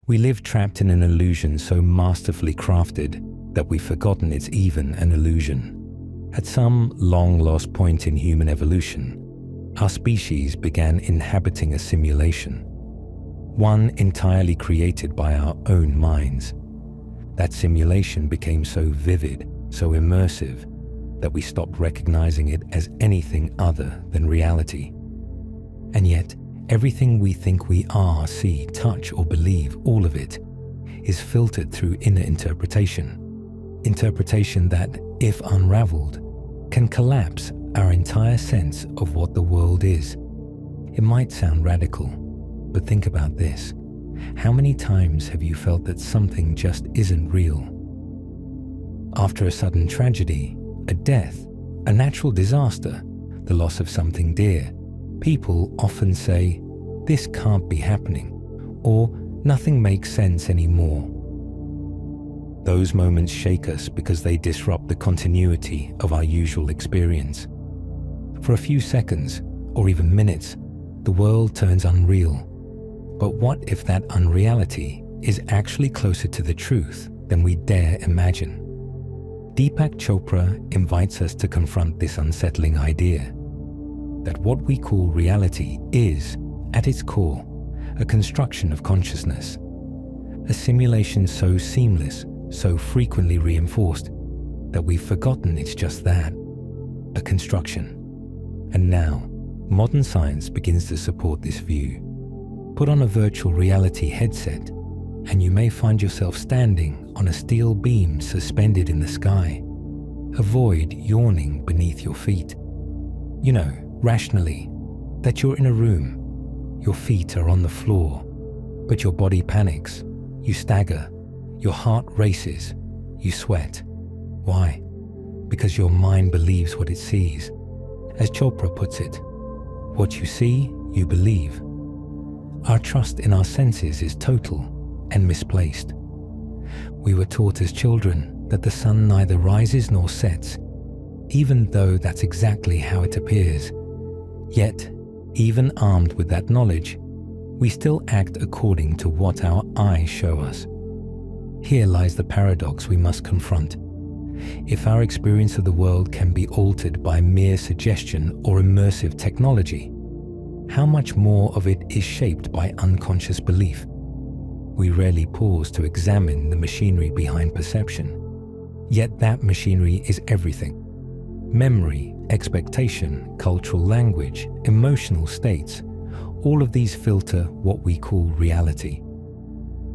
We live trapped in an illusion so masterfully crafted that we've forgotten it's even an illusion. At some long-lost point in human evolution, our species began inhabiting a simulation, one entirely created by our own minds. That simulation became so vivid, so immersive, that we stopped recognizing it as anything other than reality. And yet, everything we think we are, see, touch, or believe, all of it, is filtered through inner interpretation. Interpretation that, if unraveled, can collapse our entire sense of what the world is. It might sound radical, but think about this. How many times have you felt that something just isn't real? After a sudden tragedy, a death, a natural disaster, the loss of something dear, people often say, "This can't be happening," or "Nothing makes sense anymore." Those moments shake us because they disrupt the continuity of our usual experience. For a few seconds, or even minutes, the world turns unreal. But what if that unreality is actually closer to the truth than we dare imagine? Deepak Chopra invites us to confront this unsettling idea, that what we call reality is, at its core, a construction of consciousness. A simulation so seamless, so frequently reinforced, that we've forgotten it's just that, a construction. And now, modern science begins to support this view. Put on a virtual reality headset, and you may find yourself standing on a steel beam suspended in the sky, a void yawning beneath your feet. You know, rationally, that you're in a room, your feet are on the floor, but your body panics, you stagger, your heart races, you sweat. Why? Because your mind believes what it sees. As Chopra puts it, what you see, you believe. Our trust in our senses is total and misplaced. We were taught as children that the sun neither rises nor sets, even though that's exactly how it appears. Yet, even armed with that knowledge, we still act according to what our eyes show us. Here lies the paradox we must confront. If our experience of the world can be altered by mere suggestion or immersive technology, how much more of it is shaped by unconscious belief? We rarely pause to examine the machinery behind perception. Yet that machinery is everything. Memory, expectation, cultural language, emotional states, all of these filter what we call reality.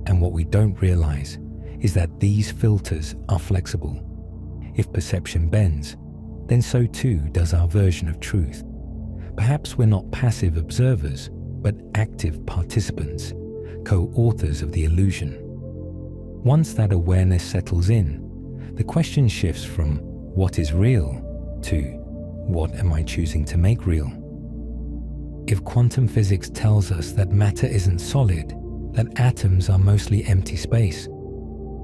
And what we don't realize is that these filters are flexible. If perception bends, then so too does our version of truth. Perhaps we're not passive observers, but active participants, co-authors of the illusion. Once that awareness settles in, the question shifts from what is real to what am I choosing to make real? If quantum physics tells us that matter isn't solid, that atoms are mostly empty space,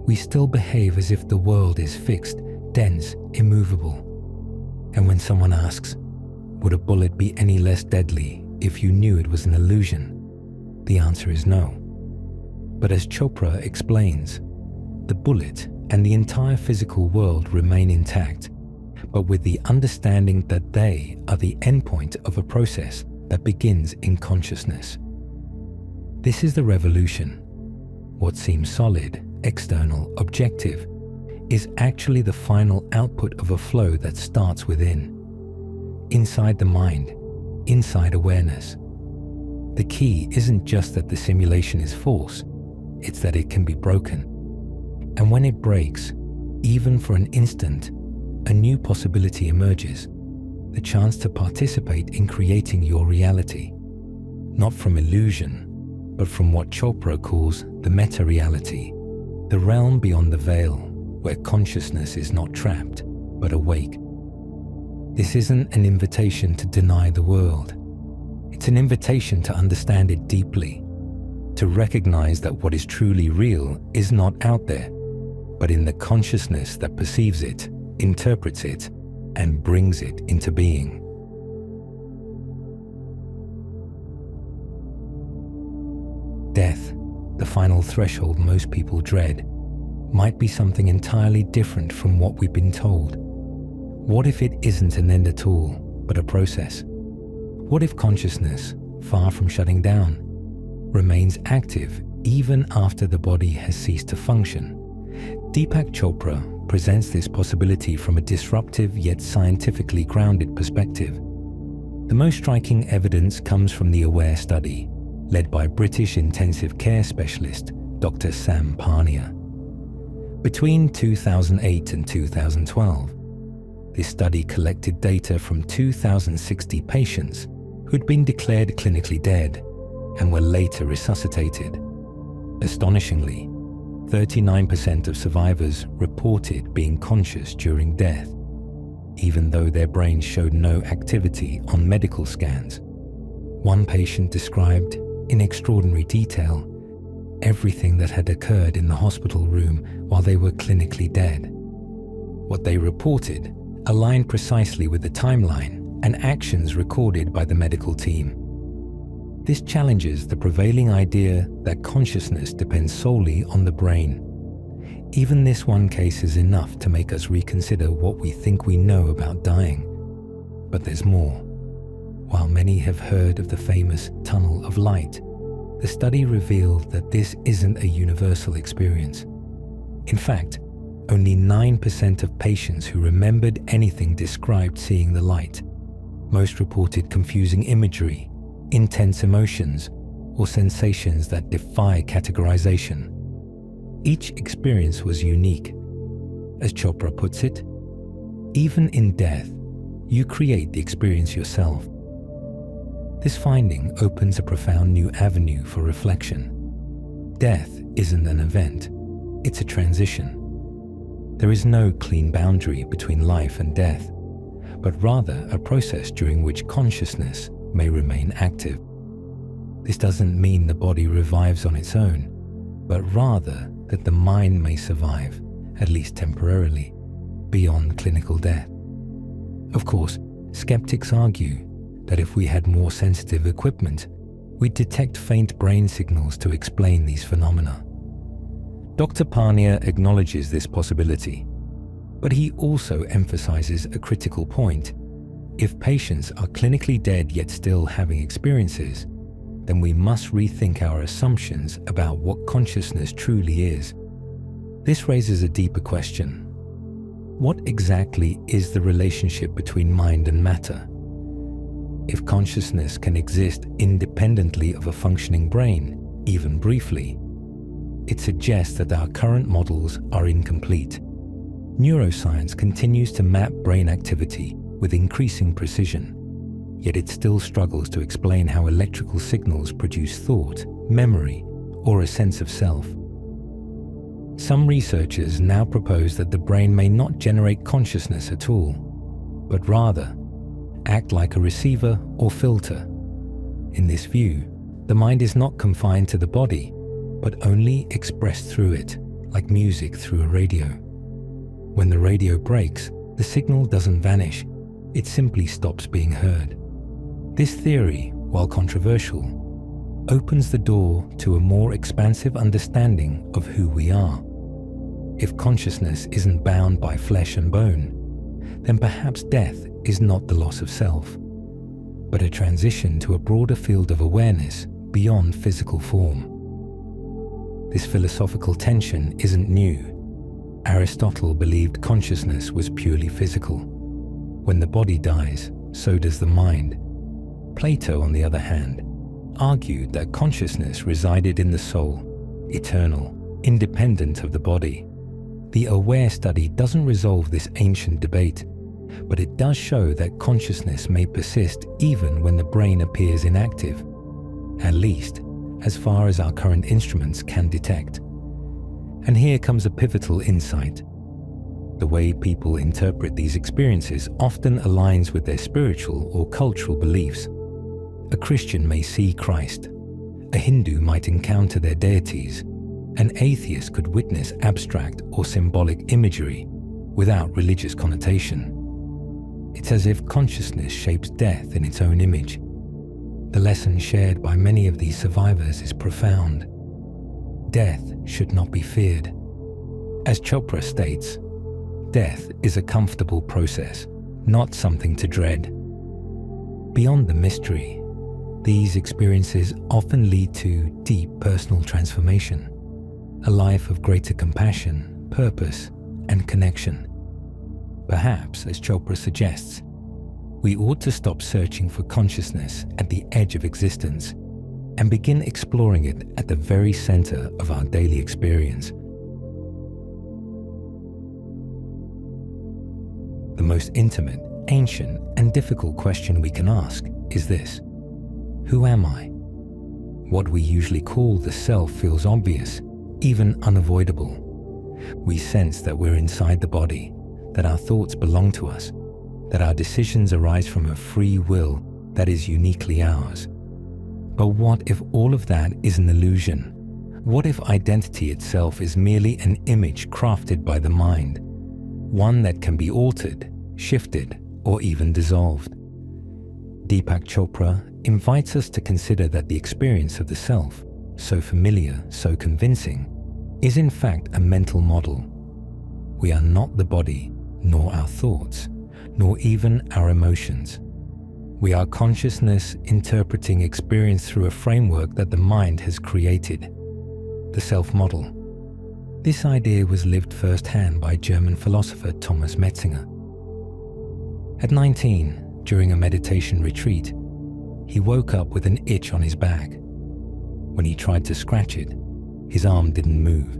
we still behave as if the world is fixed, dense, immovable. And when someone asks, would a bullet be any less deadly if you knew it was an illusion? The answer is no. But as Chopra explains, the bullet and the entire physical world remain intact, but with the understanding that they are the endpoint of a process that begins in consciousness. This is the revolution. What seems solid, external, objective, is actually the final output of a flow that starts within. Inside the mind, inside awareness. The key isn't just that the simulation is false, it's that it can be broken. And when it breaks, even for an instant, a new possibility emerges, the chance to participate in creating your reality, not from illusion, but from what Chopra calls the METAREALITY, the realm beyond the veil, where consciousness is not trapped, but awake. This isn't an invitation to deny the world. It's an invitation to understand it deeply, to recognize that what is truly real is not out there, but in the consciousness that perceives it, interprets it, and brings it into being. Death, the final threshold most people dread, might be something entirely different from what we've been told. What if it isn't an end at all, but a process? What if consciousness, far from shutting down, remains active even after the body has ceased to function? Deepak Chopra presents this possibility from a disruptive yet scientifically grounded perspective. The most striking evidence comes from the AWARE study, led by British intensive care specialist Dr. Sam Parnia. Between 2008 and 2012, this study collected data from 2,060 patients who'd been declared clinically dead and were later resuscitated. Astonishingly, 39% of survivors reported being conscious during death, even though their brains showed no activity on medical scans. One patient described, in extraordinary detail, everything that had occurred in the hospital room while they were clinically dead. What they reported aligned precisely with the timeline and actions recorded by the medical team. This challenges the prevailing idea that consciousness depends solely on the brain. Even this one case is enough to make us reconsider what we think we know about dying. But there's more. While many have heard of the famous tunnel of light, the study revealed that this isn't a universal experience. In fact, only 9% of patients who remembered anything described seeing the light. Most reported confusing imagery, intense emotions, or sensations that defy categorization. Each experience was unique. As Chopra puts it, even in death, you create the experience yourself. This finding opens a profound new avenue for reflection. Death isn't an event, it's a transition. There is no clean boundary between life and death, but rather a process during which consciousness may remain active. This doesn't mean the body revives on its own, but rather that the mind may survive, at least temporarily, beyond clinical death. Of course, skeptics argue that if we had more sensitive equipment, we'd detect faint brain signals to explain these phenomena. Dr. Parnia acknowledges this possibility, but he also emphasizes a critical point. If patients are clinically dead yet still having experiences, then we must rethink our assumptions about what consciousness truly is. This raises a deeper question. What exactly is the relationship between mind and matter? If consciousness can exist independently of a functioning brain, even briefly, it suggests that our current models are incomplete. Neuroscience continues to map brain activity with increasing precision, yet it still struggles to explain how electrical signals produce thought, memory, or a sense of self. Some researchers now propose that the brain may not generate consciousness at all, but rather act like a receiver or filter. In this view, the mind is not confined to the body, but only expressed through it, like music through a radio. When the radio breaks, the signal doesn't vanish, it simply stops being heard. This theory, while controversial, opens the door to a more expansive understanding of who we are. If consciousness isn't bound by flesh and bone, then perhaps death is not the loss of self, but a transition to a broader field of awareness beyond physical form. This philosophical tension isn't new. Aristotle believed consciousness was purely physical. When the body dies, so does the mind. Plato, on the other hand, argued that consciousness resided in the soul, eternal, independent of the body. The AWARE study doesn't resolve this ancient debate, but it does show that consciousness may persist even when the brain appears inactive, at least as far as our current instruments can detect. And here comes a pivotal insight. The way people interpret these experiences often aligns with their spiritual or cultural beliefs. A Christian may see Christ, a Hindu might encounter their deities, an atheist could witness abstract or symbolic imagery without religious connotation. It's as if consciousness shapes death in its own image. The lesson shared by many of these survivors is profound. death should not be feared. As Chopra states, death is a comfortable process, not something to dread. Beyond the mystery, these experiences often lead to deep personal transformation, a life of greater compassion, purpose, and connection. Perhaps, as Chopra suggests, we ought to stop searching for consciousness at the edge of existence and begin exploring it at the very center of our daily experience. The most intimate, ancient, and difficult question we can ask is this: who am I? What we usually call the self feels obvious, even unavoidable. We sense that we're inside the body, that our thoughts belong to us, that our decisions arise from a free will that is uniquely ours. But what if all of that is an illusion? What if identity itself is merely an image crafted by the mind, one that can be altered, shifted, or even dissolved? Deepak Chopra invites us to consider that the experience of the self, so familiar, so convincing, is in fact a mental model. We are not the body, nor our thoughts, nor even our emotions. We are consciousness interpreting experience through a framework that the mind has created, the self-model. This idea was lived firsthand by German philosopher Thomas Metzinger. At 19, during a meditation retreat, he woke up with an itch on his back. When he tried to scratch it, his arm didn't move.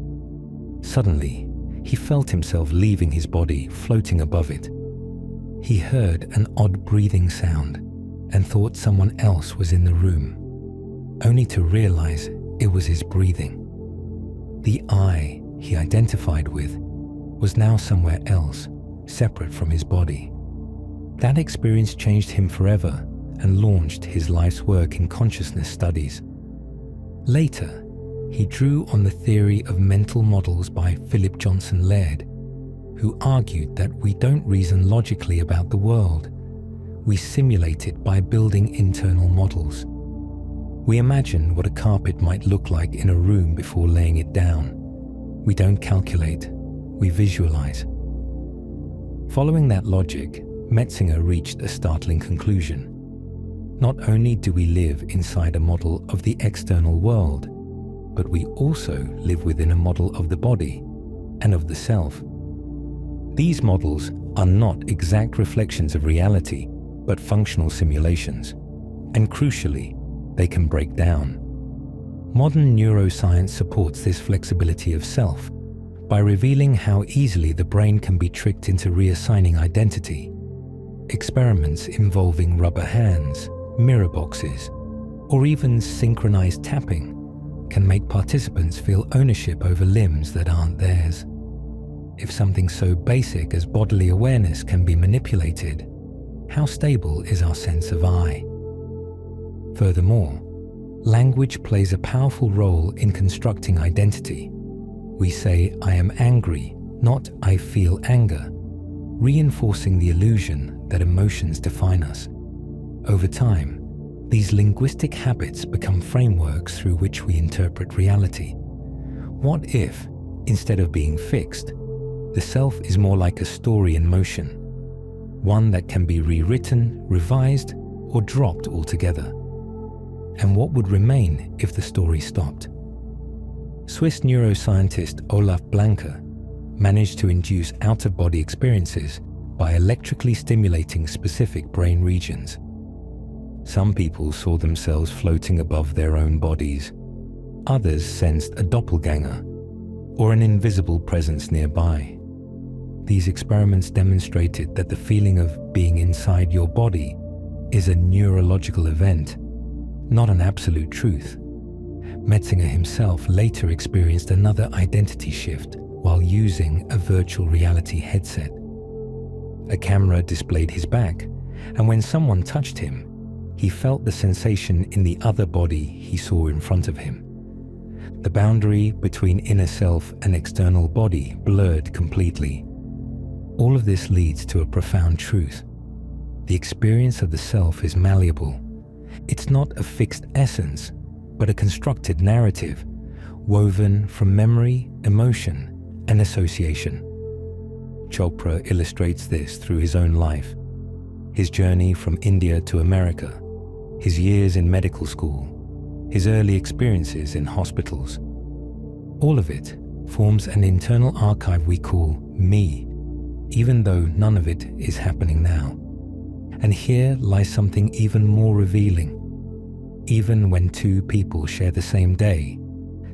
Suddenly, he felt himself leaving his body, floating above it. He heard an odd breathing sound and thought someone else was in the room, only to realize it was his breathing. The I he identified with was now somewhere else, separate from his body. That experience changed him forever and launched his life's work in consciousness studies. Later, he drew on the theory of mental models by Philip Johnson Laird, who argued that we don't reason logically about the world. We simulate it by building internal models. We imagine what a carpet might look like in a room before laying it down. We don't calculate, we visualize. Following that logic, Metzinger reached a startling conclusion. Not only do we live inside a model of the external world, but we also live within a model of the body and of the self. These models are not exact reflections of reality, but functional simulations, and crucially, they can break down. Modern neuroscience supports this flexibility of self by revealing how easily the brain can be tricked into reassigning identity. Experiments involving rubber hands, mirror boxes, or even synchronized tapping can make participants feel ownership over limbs that aren't theirs. If something so basic as bodily awareness can be manipulated, how stable is our sense of I? Furthermore, language plays a powerful role in constructing identity. We say, "I am angry," not "I feel anger," reinforcing the illusion that emotions define us. Over time, these linguistic habits become frameworks through which we interpret reality. What if, instead of being fixed, the self is more like a story in motion, one that can be rewritten, revised, or dropped altogether? And what would remain if the story stopped? Swiss neuroscientist Olaf Blanke managed to induce out-of-body experiences by electrically stimulating specific brain regions. Some people saw themselves floating above their own bodies. Others sensed a doppelganger or an invisible presence nearby. These experiments demonstrated that the feeling of being inside your body is a neurological event, not an absolute truth. Metzinger himself later experienced another identity shift while using a virtual reality headset. A camera displayed his back, and when someone touched him, he felt the sensation in the other body he saw in front of him. The boundary between inner self and external body blurred completely. All of this leads to a profound truth. The experience of the self is malleable. It's not a fixed essence, but a constructed narrative, woven from memory, emotion, and association. Chopra illustrates this through his own life, his journey from India to America, his years in medical school, his early experiences in hospitals. All of it forms an internal archive we call me, even though none of it is happening now. And here lies something even more revealing. Even when two people share the same day,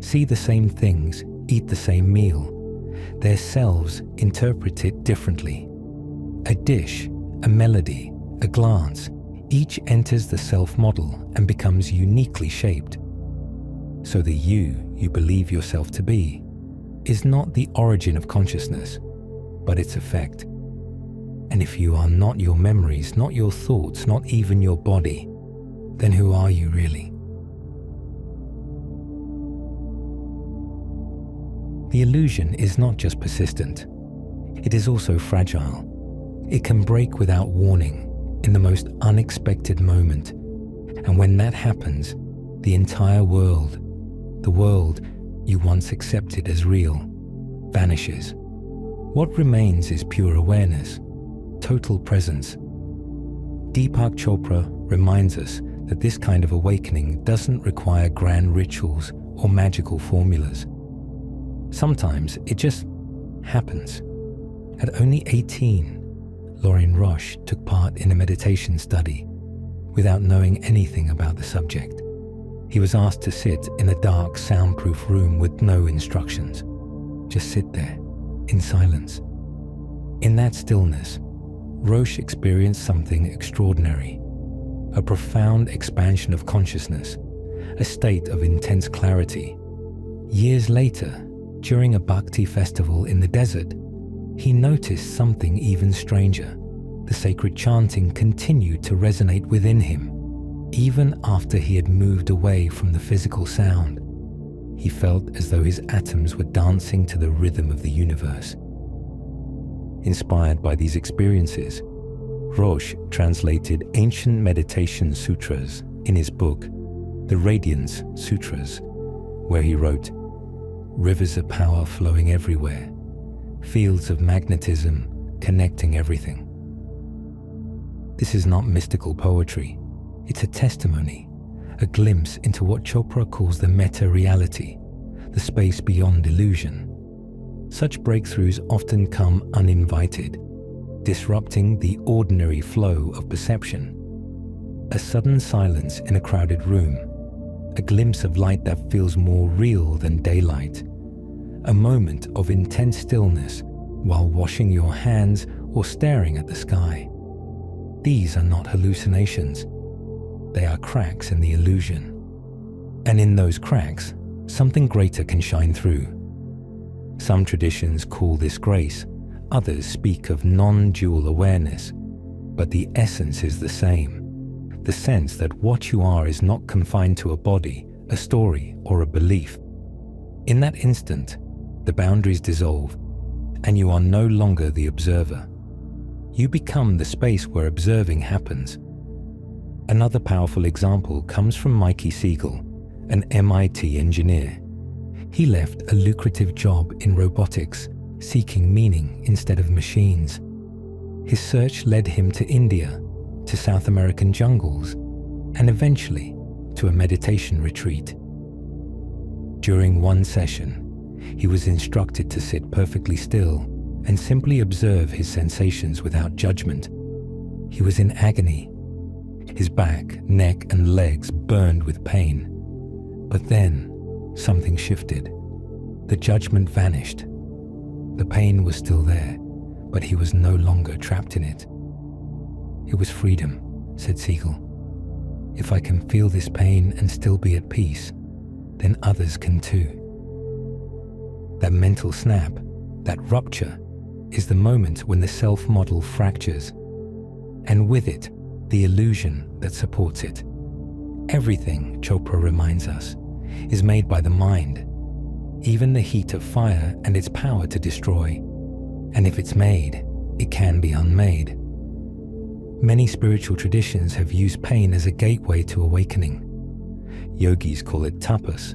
see the same things, eat the same meal, their selves interpret it differently. A dish, a melody, a glance, each enters the self-model and becomes uniquely shaped. So the you believe yourself to be is not the origin of consciousness, but its effect. And if you are not your memories, not your thoughts, not even your body, then who are you really? The illusion is not just persistent, it is also fragile. It can break without warning in the most unexpected moment. And when that happens, the entire world, the world you once accepted as real, vanishes. What remains is pure awareness, total presence. Deepak Chopra reminds us that this kind of awakening doesn't require grand rituals or magical formulas. Sometimes it just happens. At only 18, Lauren Roche took part in a meditation study without knowing anything about the subject. He was asked to sit in a dark, soundproof room with no instructions. Just sit there, in silence. In that stillness, Roche experienced something extraordinary, a profound expansion of consciousness, a state of intense clarity. Years later, during a bhakti festival in the desert, he noticed something even stranger. The sacred chanting continued to resonate within him, even after he had moved away from the physical sound. He felt as though his atoms were dancing to the rhythm of the universe. Inspired by these experiences, Roche translated ancient meditation sutras in his book, The Radiance Sutras, where he wrote, "Rivers of power flowing everywhere, fields of magnetism connecting everything." This is not mystical poetry. It's a testimony, a glimpse into what Chopra calls the meta-reality, the space beyond illusion. Such breakthroughs often come uninvited, disrupting the ordinary flow of perception. A sudden silence in a crowded room, a glimpse of light that feels more real than daylight, a moment of intense stillness while washing your hands or staring at the sky. These are not hallucinations. They are cracks in the illusion. And in those cracks, something greater can shine through. Some traditions call this grace, others speak of non-dual awareness, but the essence is the same. The sense that what you are is not confined to a body, a story, or a belief. In that instant, the boundaries dissolve, and you are no longer the observer. You become the space where observing happens. Another powerful example comes from Mikey Siegel, an MIT engineer. He left a lucrative job in robotics, seeking meaning instead of machines. His search led him to India, to South American jungles, and eventually to a meditation retreat. During one session, he was instructed to sit perfectly still and simply observe his sensations without judgment. He was in agony. His back, neck, and legs burned with pain. But then, something shifted. The judgment vanished. The pain was still there, but he was no longer trapped in it. "It was freedom," said Siegel. "If I can feel this pain and still be at peace, then others can too." That mental snap, that rupture, is the moment when the self-model fractures, and with it, the illusion that supports it. Everything, Chopra reminds us, is made by the mind, even the heat of fire and its power to destroy. And if it's made, it can be unmade. Many spiritual traditions have used pain as a gateway to awakening. Yogis call it tapas.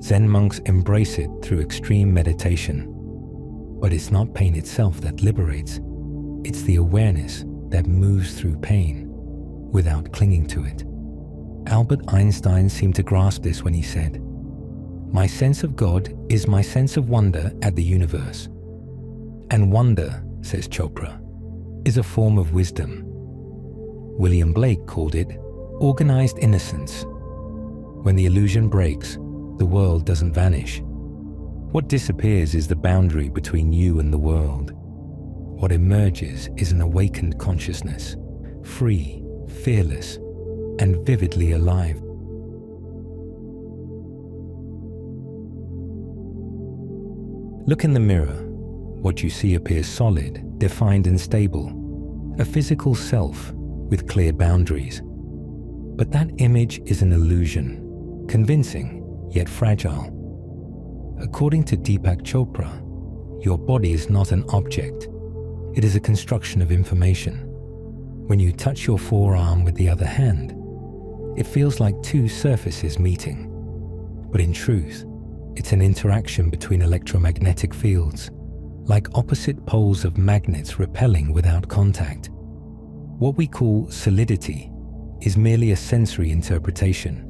Zen monks embrace it through extreme meditation. But it's not pain itself that liberates. It's the awareness that moves through pain without clinging to it. Albert Einstein seemed to grasp this when he said, "My sense of God is my sense of wonder at the universe." And wonder, says Chopra, is a form of wisdom. William Blake called it organized innocence. When the illusion breaks, the world doesn't vanish. What disappears is the boundary between you and the world. What emerges is an awakened consciousness, free, fearless, and vividly alive. Look in the mirror. What you see appears solid, defined and stable, a physical self with clear boundaries. But that image is an illusion, convincing yet fragile. According to Deepak Chopra, your body is not an object. It is a construction of information. When you touch your forearm with the other hand, it feels like two surfaces meeting. But in truth, it's an interaction between electromagnetic fields, like opposite poles of magnets repelling without contact. What we call solidity is merely a sensory interpretation.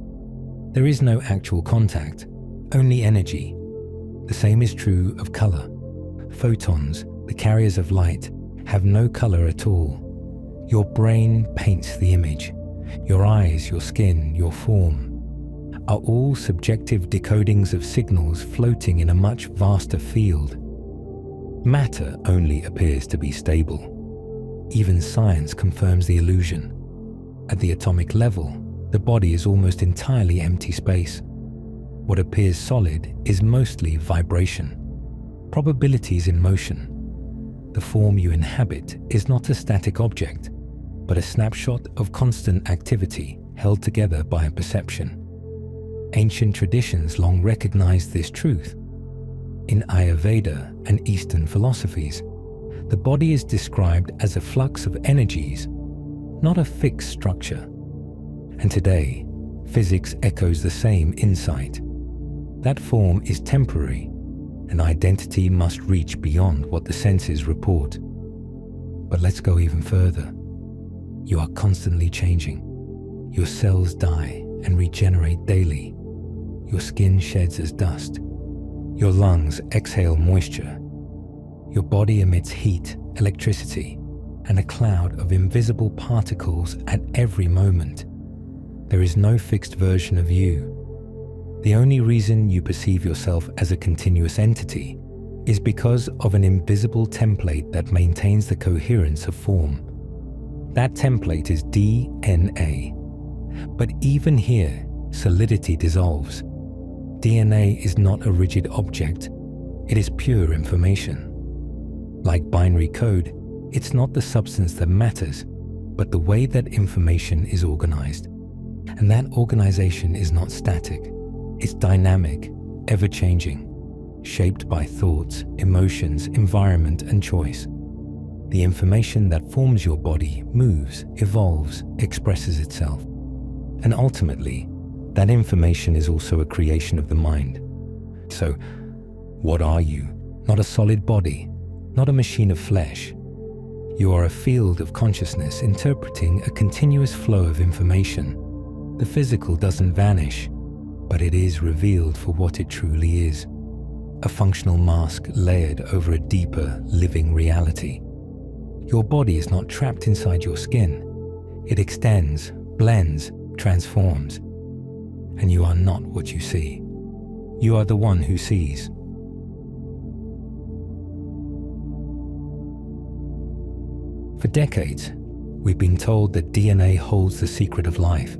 There is no actual contact, only energy. The same is true of color. Photons, the carriers of light, have no color at all. Your brain paints the image. Your eyes, your skin, your form are all subjective decodings of signals floating in a much vaster field. Matter only appears to be stable. Even science confirms the illusion. At the atomic level, the body is almost entirely empty space. What appears solid is mostly vibration, probabilities in motion. The form you inhabit is not a static object, but a snapshot of constant activity held together by a perception. Ancient traditions long recognized this truth. In Ayurveda and Eastern philosophies, the body is described as a flux of energies, not a fixed structure. And today, physics echoes the same insight. That form is temporary, and identity must reach beyond what the senses report. But let's go even further. You are constantly changing. Your cells die and regenerate daily. Your skin sheds as dust. Your lungs exhale moisture. Your body emits heat, electricity, and a cloud of invisible particles at every moment. There is no fixed version of you. The only reason you perceive yourself as a continuous entity is because of an invisible template that maintains the coherence of form. That template is DNA. But even here, solidity dissolves. DNA is not a rigid object. It is pure information. Like binary code, it's not the substance that matters, but the way that information is organized. And that organization is not static. It's dynamic, ever-changing, shaped by thoughts, emotions, environment, and choice. The information that forms your body moves, evolves, expresses itself. And ultimately, that information is also a creation of the mind. So, what are you? Not a solid body, not a machine of flesh. You are a field of consciousness interpreting a continuous flow of information. The physical doesn't vanish, but it is revealed for what it truly is. A functional mask layered over a deeper, living reality. Your body is not trapped inside your skin. It extends, blends, transforms. And you are not what you see. You are the one who sees. For decades, we've been told that DNA holds the secret of life,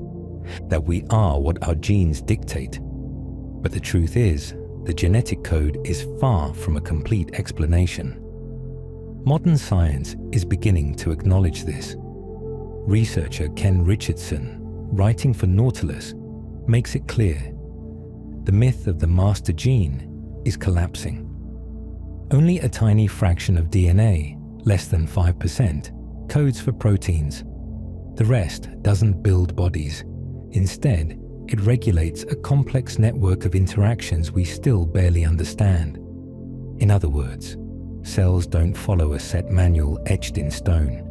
that we are what our genes dictate. But the truth is, the genetic code is far from a complete explanation. Modern science is beginning to acknowledge this. Researcher Ken Richardson, writing for Nautilus, makes it clear. The myth of the master gene is collapsing. Only a tiny fraction of DNA, less than 5%, codes for proteins. The rest doesn't build bodies. Instead, It regulates a complex network of interactions we still barely understand. In other words, cells don't follow a set manual etched in stone.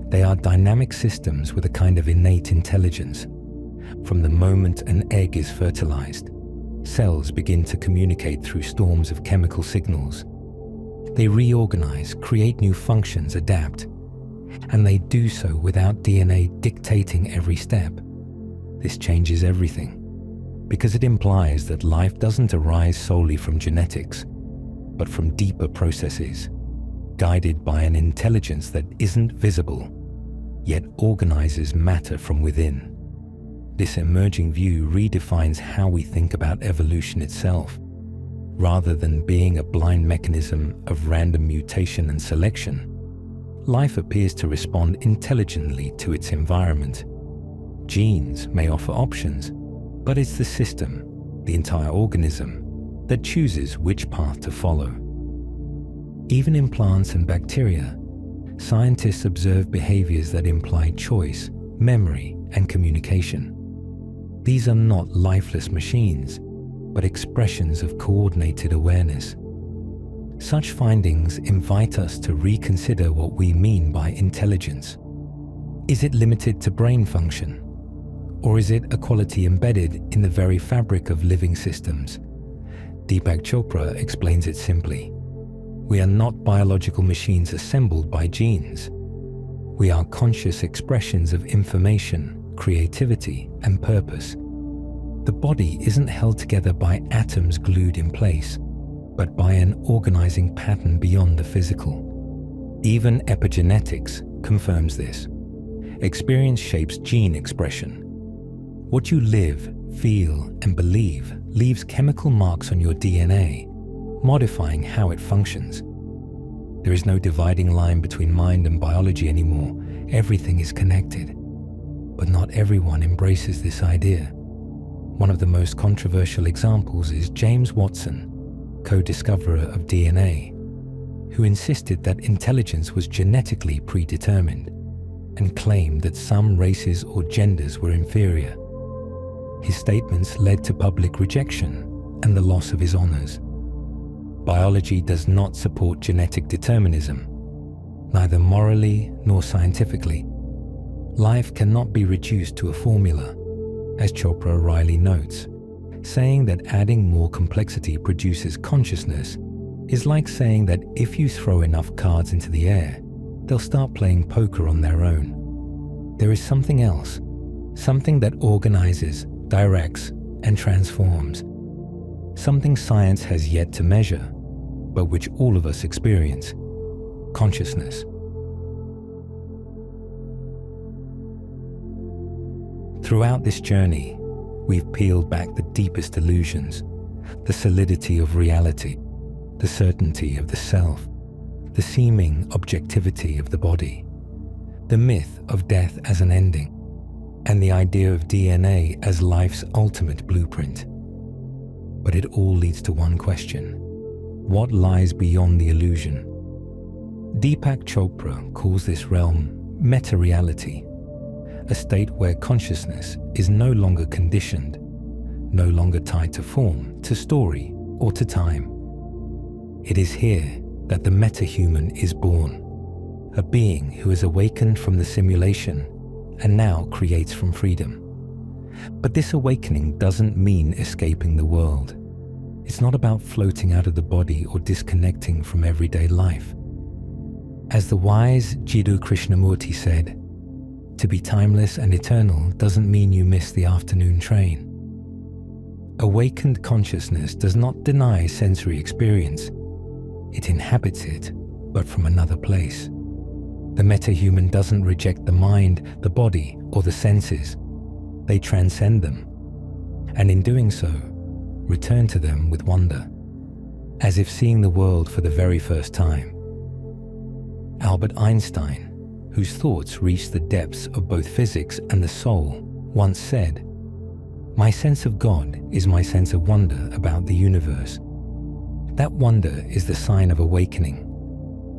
They are dynamic systems with a kind of innate intelligence. From the moment an egg is fertilized, cells begin to communicate through storms of chemical signals. They reorganize, create new functions, adapt, and they do so without DNA dictating every step. This changes everything, because it implies that life doesn't arise solely from genetics, but from deeper processes, guided by an intelligence that isn't visible, yet organizes matter from within. This emerging view redefines how we think about evolution itself. Rather than being a blind mechanism of random mutation and selection, life appears to respond intelligently to its environment. Genes may offer options, but it's the system, the entire organism, that chooses which path to follow. Even in plants and bacteria, scientists observe behaviors that imply choice, memory, and communication. These are not lifeless machines, but expressions of coordinated awareness. Such findings invite us to reconsider what we mean by intelligence. Is it limited to brain function? Or is it a quality embedded in the very fabric of living systems? Deepak Chopra explains it simply. We are not biological machines assembled by genes. We are conscious expressions of information, creativity, and purpose. The body isn't held together by atoms glued in place, but by an organizing pattern beyond the physical. Even epigenetics confirms this. Experience shapes gene expression. What you live, feel, and believe leaves chemical marks on your DNA, modifying how it functions. There is no dividing line between mind and biology anymore. Everything is connected. But not everyone embraces this idea. One of the most controversial examples is James Watson, co-discoverer of DNA, who insisted that intelligence was genetically predetermined and claimed that some races or genders were inferior. His statements led to public rejection and the loss of his honors. Biology does not support genetic determinism, neither morally nor scientifically. Life cannot be reduced to a formula, as Chopra wryly notes, saying that adding more complexity produces consciousness is like saying that if you throw enough cards into the air, they'll start playing poker on their own. There is something else, something that organizes, directs, and transforms. Something science has yet to measure, but which all of us experience: consciousness. Throughout this journey, we've peeled back the deepest illusions, the solidity of reality, the certainty of the self, the seeming objectivity of the body, the myth of death as an ending, and the idea of DNA as life's ultimate blueprint. But it all leads to one question: what lies beyond the illusion? Deepak Chopra calls this realm METAREALITY, a state where consciousness is no longer conditioned, no longer tied to form, to story, or to time. It is here that the metahuman is born, a being who has awakened from the simulation and now creates from freedom. But this awakening doesn't mean escaping the world. It's not about floating out of the body or disconnecting from everyday life. As the wise Jiddu Krishnamurti said, to be timeless and eternal doesn't mean you miss the afternoon train. Awakened consciousness does not deny sensory experience. It inhabits it, but from another place. The metahuman doesn't reject the mind, the body, or the senses. They transcend them, and in doing so, return to them with wonder, as if seeing the world for the very first time. Albert Einstein, whose thoughts reached the depths of both physics and the soul, once said, "My sense of God is my sense of wonder about the universe." That wonder is the sign of awakening.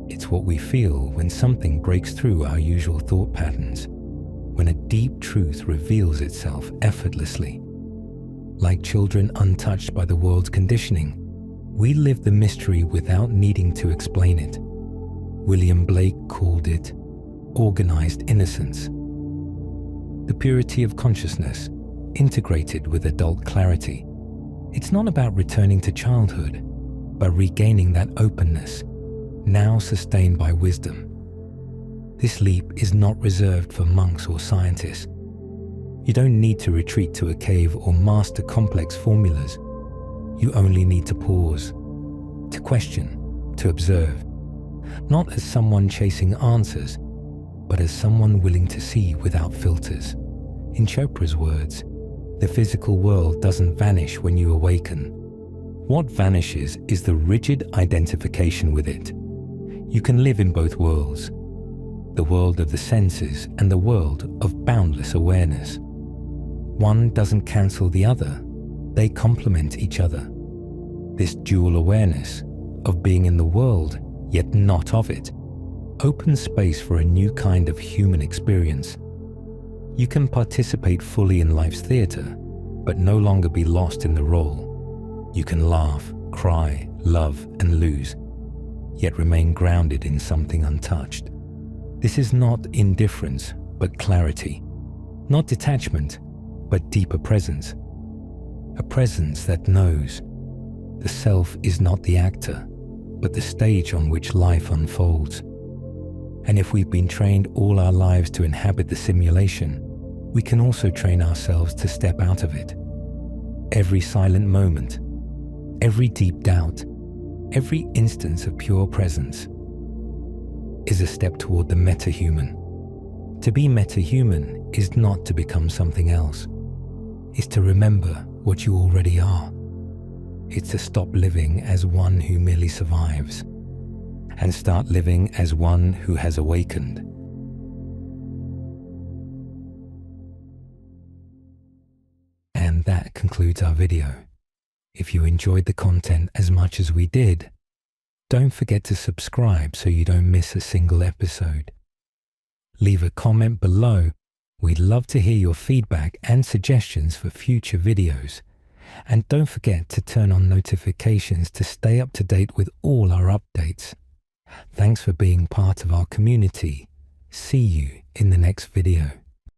It's what we feel when something breaks through our usual thought patterns, when a deep truth reveals itself effortlessly, Like children untouched by the world's conditioning, we live the mystery without needing to explain it. William Blake called it organized innocence. The purity of consciousness, integrated with adult clarity. It's not about returning to childhood, but regaining that openness, now sustained by wisdom. This leap is not reserved for monks or scientists. You don't need to retreat to a cave or master complex formulas. You only need to pause, to question, to observe, not as someone chasing answers, but as someone willing to see without filters. In Chopra's words, the physical world doesn't vanish when you awaken. What vanishes is the rigid identification with it. You can live in both worlds, the world of the senses and the world of boundless awareness. One doesn't cancel the other, they complement each other. This dual awareness of being in the world, yet not of it, opens space for a new kind of human experience. You can participate fully in life's theater, but no longer be lost in the role. You can laugh, cry, love, and lose, yet remain grounded in something untouched. This is not indifference, but clarity. Not detachment, but deeper presence. A presence that knows the self is not the actor, but the stage on which life unfolds. And if we've been trained all our lives to inhabit the simulation, we can also train ourselves to step out of it. Every silent moment, every deep doubt, every instance of pure presence is a step toward the metahuman. To be metahuman is not to become something else. It's to remember what you already are. It's to stop living as one who merely survives and start living as one who has awakened. And that concludes our video. If you enjoyed the content as much as we did, don't forget to subscribe so you don't miss a single episode. Leave a comment below. We'd love to hear your feedback and suggestions for future videos. And don't forget to turn on notifications to stay up to date with all our updates. Thanks for being part of our community. See you in the next video.